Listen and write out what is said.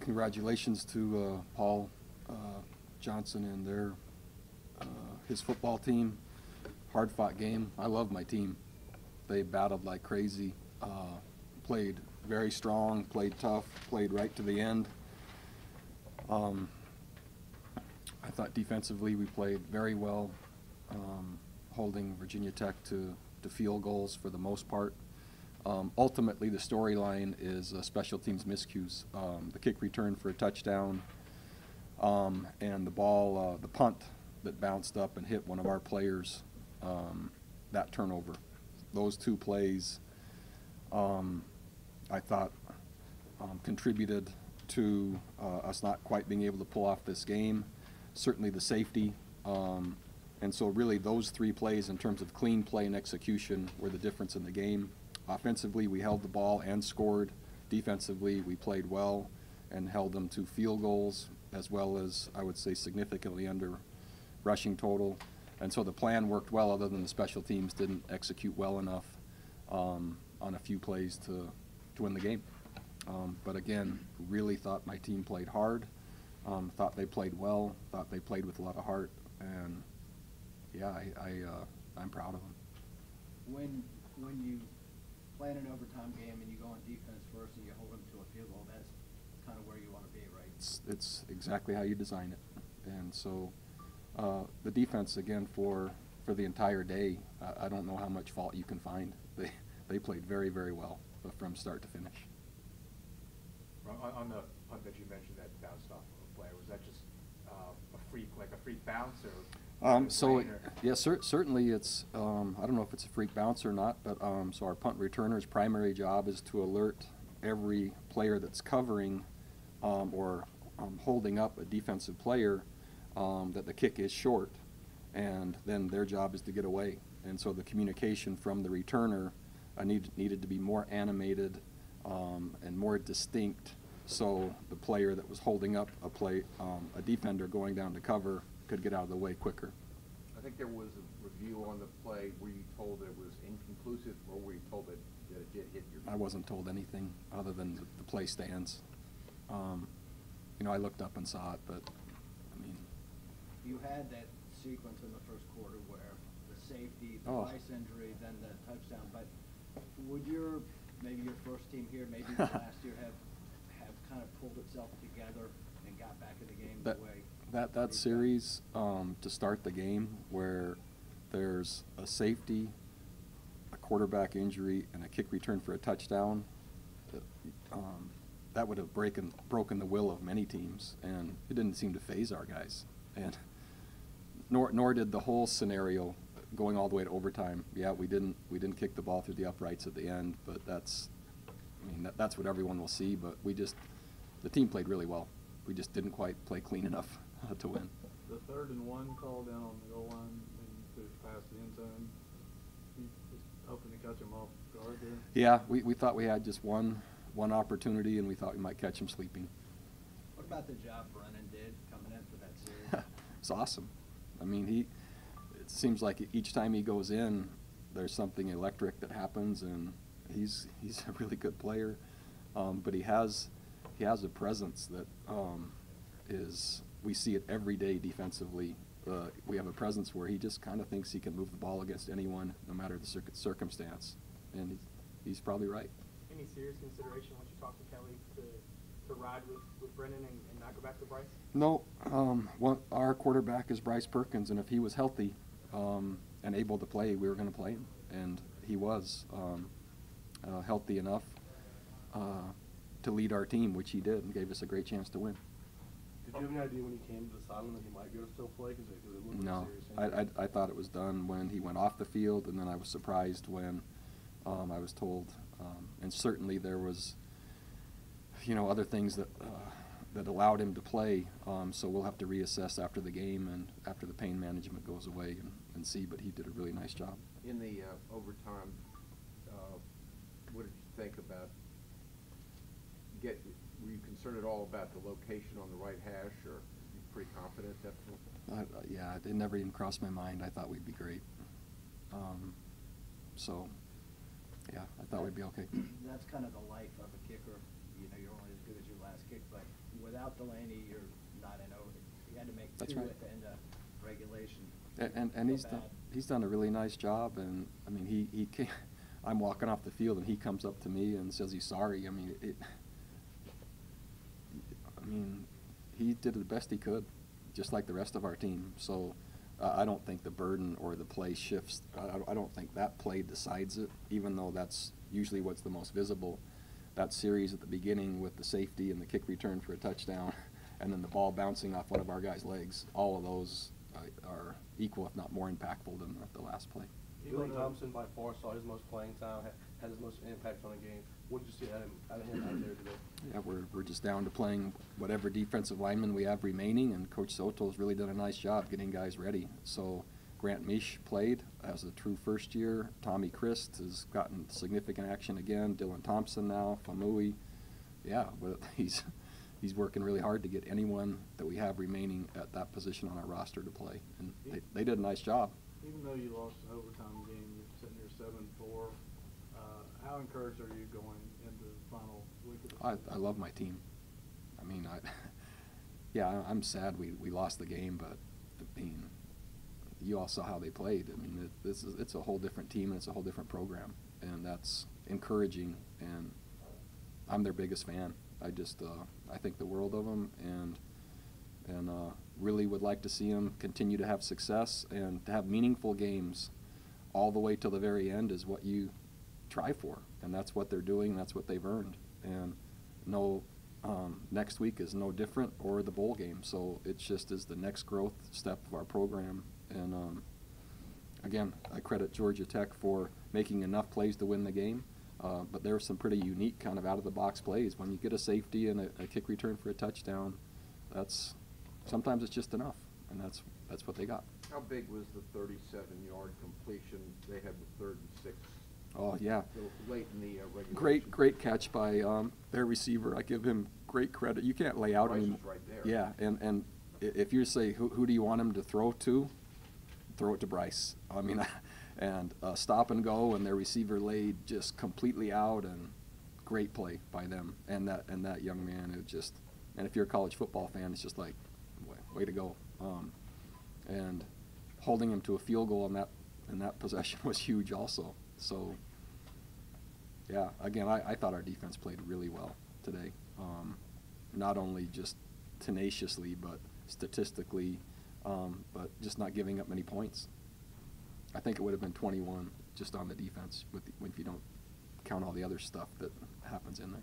congratulations to Paul Johnson and his football team. Hard-fought game. I love my team. They battled like crazy, played very strong, played tough, played right to the end. I thought defensively we played very well, holding Virginia Tech to field goals for the most part. Ultimately, the storyline is special teams miscues. The kick return for a touchdown, and the ball, the punt that bounced up and hit one of our players, that turnover. Those two plays, I thought, contributed to us not quite being able to pull off this game. Certainly the safety. And so really those three plays in terms of clean play and execution were the difference in the game. Offensively, we held the ball and scored. Defensively, we played well and held them to field goals, as well as, I would say, significantly under rushing total. And so the plan worked well, other than the special teams didn't execute well enough on a few plays to win the game. But again, really thought my team played hard, thought they played well, thought they played with a lot of heart, and yeah, I'm proud of them. When you play in an overtime game and you go on defense first and you hold them to a field goal, that's kind of where you want to be, right? It's exactly how you design it. And so the defense, again, for the entire day, I don't know how much fault you can find. They played very, very well from start to finish. On the punt that you mentioned that bounced off of a player, was that just a freak bounce, or? Certainly it's, I don't know if it's a freak bounce or not, but so our punt returner's primary job is to alert every player that's covering or holding up a defensive player that the kick is short, and then their job is to get away. And so the communication from the returner needed to be more animated and more distinct, so the player that was holding up a defender going down to cover could get out of the way quicker. I think there was a review on the play. Were you told that it was inconclusive, or were you told that it did hit your? I wasn't told anything other than the play stands. I looked up and saw it, but I mean. You had that sequence in the first quarter where the safety, the Rice injury, then the touchdown. But would maybe your first team here, maybe last year, have kind of pulled itself together and got back in the game the way? That series to start the game, where there's a safety, a quarterback injury, and a kick return for a touchdown, that would have broken the will of many teams, and it didn't seem to faze our guys, and nor did the whole scenario going all the way to overtime. Yeah, we didn't kick the ball through the uprights at the end, but that's what everyone will see. But the team played really well. We just didn't quite play clean enough to win. The 3rd and 1 call down on the goal line and could have passed the end zone. You just hoping to catch him off guard there. Yeah, we thought we had just one opportunity, and we thought we might catch him sleeping. What about the job Brennan did coming in for that series? It's awesome. I mean, it seems like each time he goes in, there's something electric that happens, and he's a really good player. But he has a presence that we see it every day defensively. We have a presence where he just kind of thinks he can move the ball against anyone, no matter the circumstance, and he's probably right. Any serious consideration once you talk to Kelly to ride with Brennan and not go back to Bryce? No. Our quarterback is Bryce Perkins, and if he was healthy and able to play, we were going to play him, and he was healthy enough to lead our team, which he did, and gave us a great chance to win. Did you have any idea when he came to the sideline that he might go to still play? Because it looked No, serious. I thought it was done when he went off the field, and then I was surprised when I was told. And certainly there was, other things that allowed him to play. So we'll have to reassess after the game and after the pain management goes away and see. But he did a really nice job. In the overtime, what did you think about? Were you concerned at all about the location on the right hash, or were you pretty confident at that point? Yeah, it never even crossed my mind. I thought we'd be great. So, yeah, I thought we'd be okay. That's kind of the life of a kicker. you know, you're only as good as your last kick, but without Delaney, you're not in over. You had to make That's two right. at the end of regulation. And Feel he's bad. done a really nice job, and I mean he came, I'm walking off the field and he comes up to me and says he's sorry. I mean he did the best he could, just like the rest of our team. So I don't think the burden or the play shifts. I don't think that play decides it, even though that's usually what's the most visible. That series at the beginning with the safety and the kick return for a touchdown, and then the ball bouncing off one of our guys' legs, all of those are equal, if not more impactful than the last play. Dylan Thompson by far saw his most playing time, had his most impact on the game. What did you see out of him out there today? Yeah, we're just down to playing whatever defensive lineman we have remaining, and Coach Soto's really done a nice job getting guys ready. So Grant Misch played as a true first year. Tommy Christ has gotten significant action again. Dylan Thompson now, Famui. Yeah, but he's working really hard to get anyone that we have remaining at that position on our roster to play, and they did a nice job. Even though you lost an overtime game, you're sitting here 7-4. How encouraged are you going into the final week of the season? I love my team. I mean, yeah, I'm sad we lost the game, but I mean, you all saw how they played. I mean, it's a whole different team and it's a whole different program, and that's encouraging. And I'm their biggest fan. I think the world of them, and really would like to see them continue to have success and to have meaningful games all the way till the very end is what you try for, and that's what they're doing. That's what they've earned, and next week is no different, or the bowl game. So it just is the next growth step of our program. And again, I credit Georgia Tech for making enough plays to win the game, but there are some pretty unique kind of out-of-the-box plays. When you get a safety and a kick return for a touchdown, sometimes it's just enough, and that's what they got. How big was the 37-yard completion? They had the 3rd and 6. Oh, yeah. Late in the regulation. Great catch by their receiver. I give him great credit. You can't lay out Bryce anymore. was right there. Yeah, and if you say who do you want him to throw to, throw it to Bryce. I mean, and stop and go, and their receiver laid just completely out, and great play by them and that young man. And if you're a college football fan, it's just like, way to go. And holding him to a field goal in that possession was huge also. So, yeah, again, I thought our defense played really well today. Not only just tenaciously, but statistically, but just not giving up many points. I think it would have been 21 just on the defense if you don't count all the other stuff that happens in there.